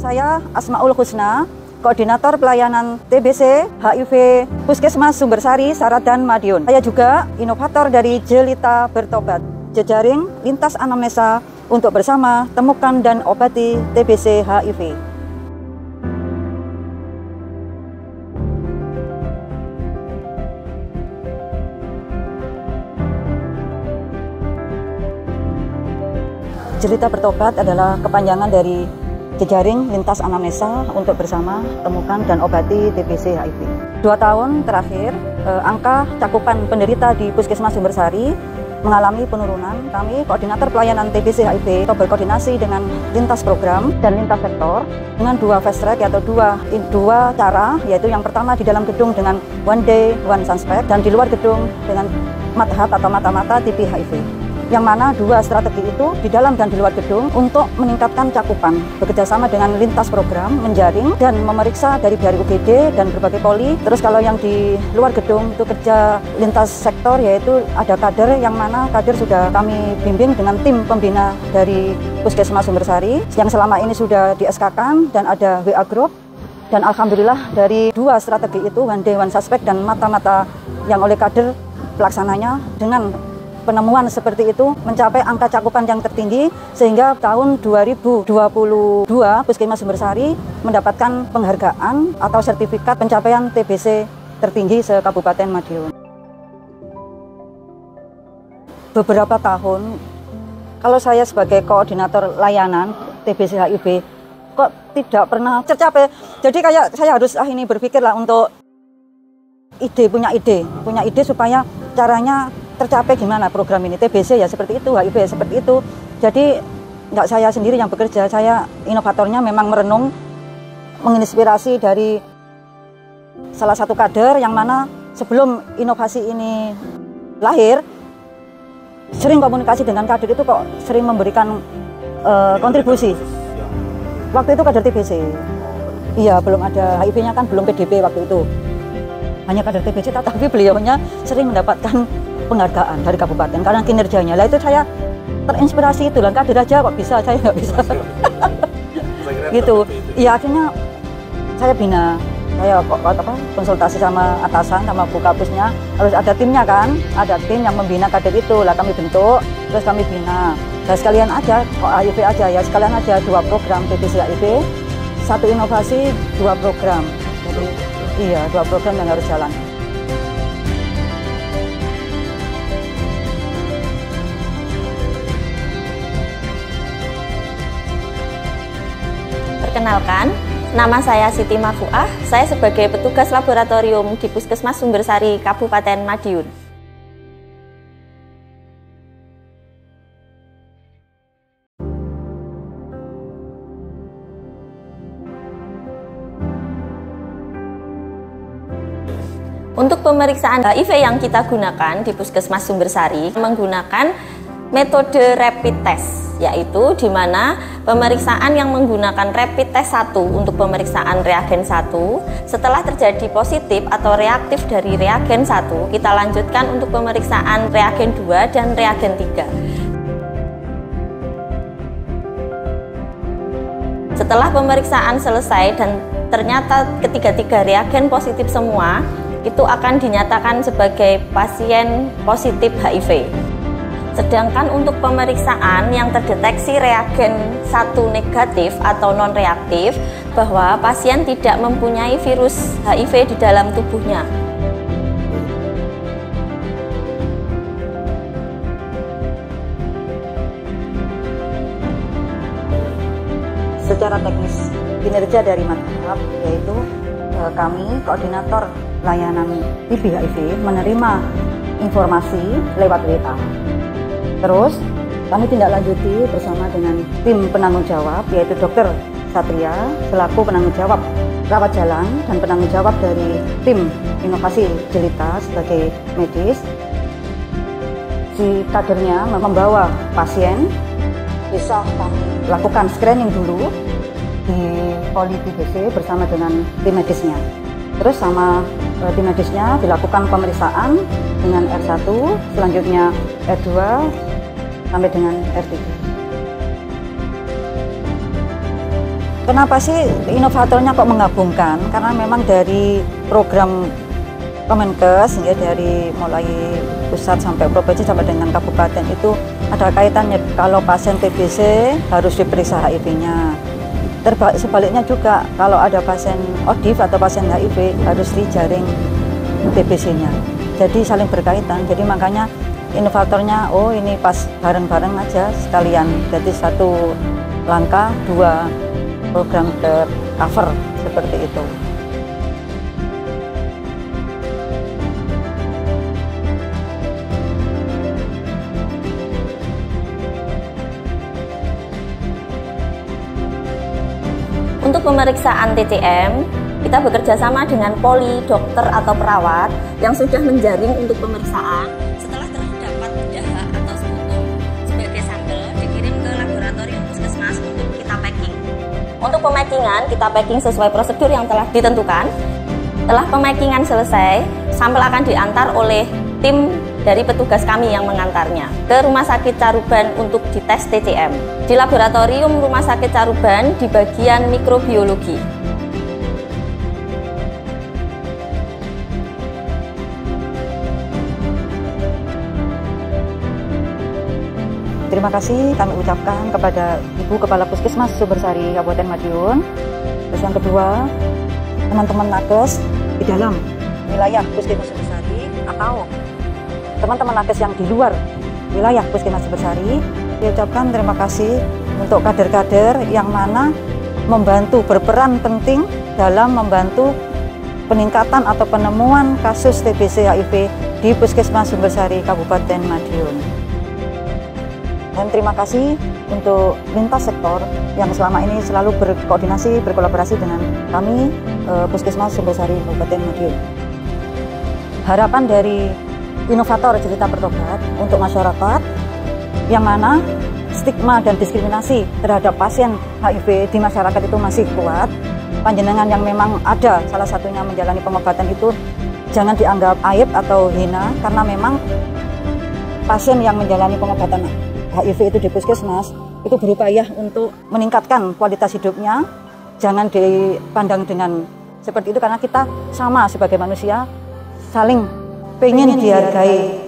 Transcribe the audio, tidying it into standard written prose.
Saya Asmaul Husna, Koordinator Pelayanan TBC HIV Puskesmas Sumbersari, Saradan, Madiun. Saya juga inovator dari Jelita Bertobat, jejaring lintas anamnesa untuk bersama temukan dan obati TBC HIV. Jelita Bertobat adalah kepanjangan dari jejaring lintas anamnesa untuk bersama temukan dan obati TBC HIV. 2 tahun terakhir, angka cakupan penderita di Puskesmas Sumbersari mengalami penurunan. Kami, Koordinator Pelayanan TBC HIV, berkoordinasi dengan lintas program dan lintas sektor dengan 2 fast track atau dua cara, yaitu yang pertama di dalam gedung dengan one day, one suspect, dan di luar gedung dengan mathat atau mata-mata TB HIV. Yang mana 2 strategi itu di dalam dan di luar gedung untuk meningkatkan cakupan, bekerjasama dengan lintas program, menjaring dan memeriksa dari UGD dan berbagai poli. Terus kalau yang di luar gedung itu kerja lintas sektor, yaitu ada kader yang mana kader sudah kami bimbing dengan tim pembina dari Puskesmas Sumbersari yang selama ini sudah di SK-kan dan ada WA Group. Dan alhamdulillah dari 2 strategi itu, one day one suspect dan mata-mata yang oleh kader pelaksananya, dengan penemuan seperti itu mencapai angka cakupan yang tertinggi, sehingga tahun 2022 Puskesmas Sumbersari mendapatkan penghargaan atau sertifikat pencapaian TBC tertinggi se-Kabupaten Madiun. Beberapa tahun, kalau saya sebagai koordinator layanan TBC HIV kok tidak pernah tercapai. Jadi kayak saya harus ini berpikirlah untuk punya ide supaya caranya tercapai gimana program ini. TBC ya seperti itu, HIV ya seperti itu. Jadi nggak saya sendiri yang bekerja, saya inovatornya memang merenung, menginspirasi dari salah satu kader yang mana sebelum inovasi ini lahir, sering komunikasi dengan kader itu kok sering memberikan kontribusi. Waktu itu kader TBC, iya belum ada HIV-nya kan, belum PDP waktu itu. Hanya kader TBC, tapi beliaunya sering mendapatkan penghargaan dari kabupaten karena kinerjanya. Lah itu saya terinspirasi, itu lah kader aja kok bisa, saya nggak bisa. Gitu. Iya, akhirnya saya bina, saya konsultasi sama atasan, sama Bu Kapusnya, harus ada timnya kan, ada tim yang membina kader itu. Lah kami bentuk, terus kami bina. Nah sekalian aja, kok HIV aja ya, sekalian aja 2 program TBC HIV, 1 inovasi, 2 program. Jadi iya, 2 program yang harus jalan. Perkenalkan, nama saya Siti Marfuah. Saya sebagai petugas laboratorium di Puskesmas Sumbersari, Kabupaten Madiun. Untuk pemeriksaan HIV yang kita gunakan di Puskesmas Sumbersari menggunakan metode rapid test, yaitu di mana pemeriksaan yang menggunakan rapid test 1 untuk pemeriksaan reagen 1, setelah terjadi positif atau reaktif dari reagen 1, kita lanjutkan untuk pemeriksaan reagen 2 dan reagen 3. Setelah pemeriksaan selesai dan ternyata ketiga-tiga reagen positif semua, itu akan dinyatakan sebagai pasien positif HIV. Sedangkan untuk pemeriksaan yang terdeteksi reagen 1 negatif atau non-reaktif, bahwa pasien tidak mempunyai virus HIV di dalam tubuhnya. Secara teknis kinerja dari mathat, yaitu kami koordinator layanan TB HIV menerima informasi lewat WA. Terus kami tindak lanjuti bersama dengan tim penanggung jawab, yaitu Dr. Satria selaku penanggung jawab rawat jalan dan penanggung jawab dari tim inovasi Jelita sebagai medis. Si kadernya membawa pasien, bisa kami lakukan screening dulu di poli TBC bersama dengan tim medisnya. Terus sama tim medisnya dilakukan pemeriksaan dengan R1, selanjutnya R2 sampai dengan R3. Kenapa sih inovatornya kok menggabungkan? Karena memang dari program Kemenkes ya, dari mulai pusat sampai provinsi sampai dengan kabupaten itu ada kaitannya. Kalau pasien TBC harus diperiksa HIV-nya. Sebaliknya juga kalau ada pasien ODIF atau pasien HIV harus dijaring TBC-nya. Jadi saling berkaitan. Jadi makanya inovatornya, oh ini pas bareng-bareng aja sekalian. Jadi satu langkah dua program tercover seperti itu. Untuk pemeriksaan TCM, kita bekerja sama dengan poli, dokter atau perawat yang sudah menjaring untuk pemeriksaan. Setelah terdapat dahak atau sputum sebagai sampel, dikirim ke laboratorium puskesmas untuk kita packing. Untuk pemackingan, kita packing sesuai prosedur yang telah ditentukan. Setelah pemackingan selesai, sampel akan diantar oleh tim dari petugas kami yang mengantarnya ke Rumah Sakit Caruban untuk dites TCM. Di laboratorium Rumah Sakit Caruban di bagian mikrobiologi. Terima kasih kami ucapkan kepada Ibu Kepala Puskesmas Sumbersari Kabupaten Madiun. Terus yang kedua, teman-teman nakes di dalam wilayah Puskesmas Sumbersari atau teman-teman nakes yang di luar wilayah Puskesmas Sumbersari, diucapkan terima kasih untuk kader-kader yang mana membantu berperan penting dalam membantu peningkatan atau penemuan kasus TBC HIV di Puskesmas Sumbersari Kabupaten Madiun. Dan terima kasih untuk lintas sektor yang selama ini selalu berkoordinasi, berkolaborasi dengan kami Puskesmas Sumbersari Kabupaten Madiun. Harapan dari inovator cerita bertobat untuk masyarakat yang mana stigma dan diskriminasi terhadap pasien HIV di masyarakat itu masih kuat. Panjenengan yang memang ada salah satunya menjalani pengobatan itu jangan dianggap aib atau hina, karena memang pasien yang menjalani pengobatan HIV itu di puskesmas itu berupaya untuk meningkatkan kualitas hidupnya. Jangan dipandang dengan seperti itu, karena kita sama sebagai manusia saling pengen dihargai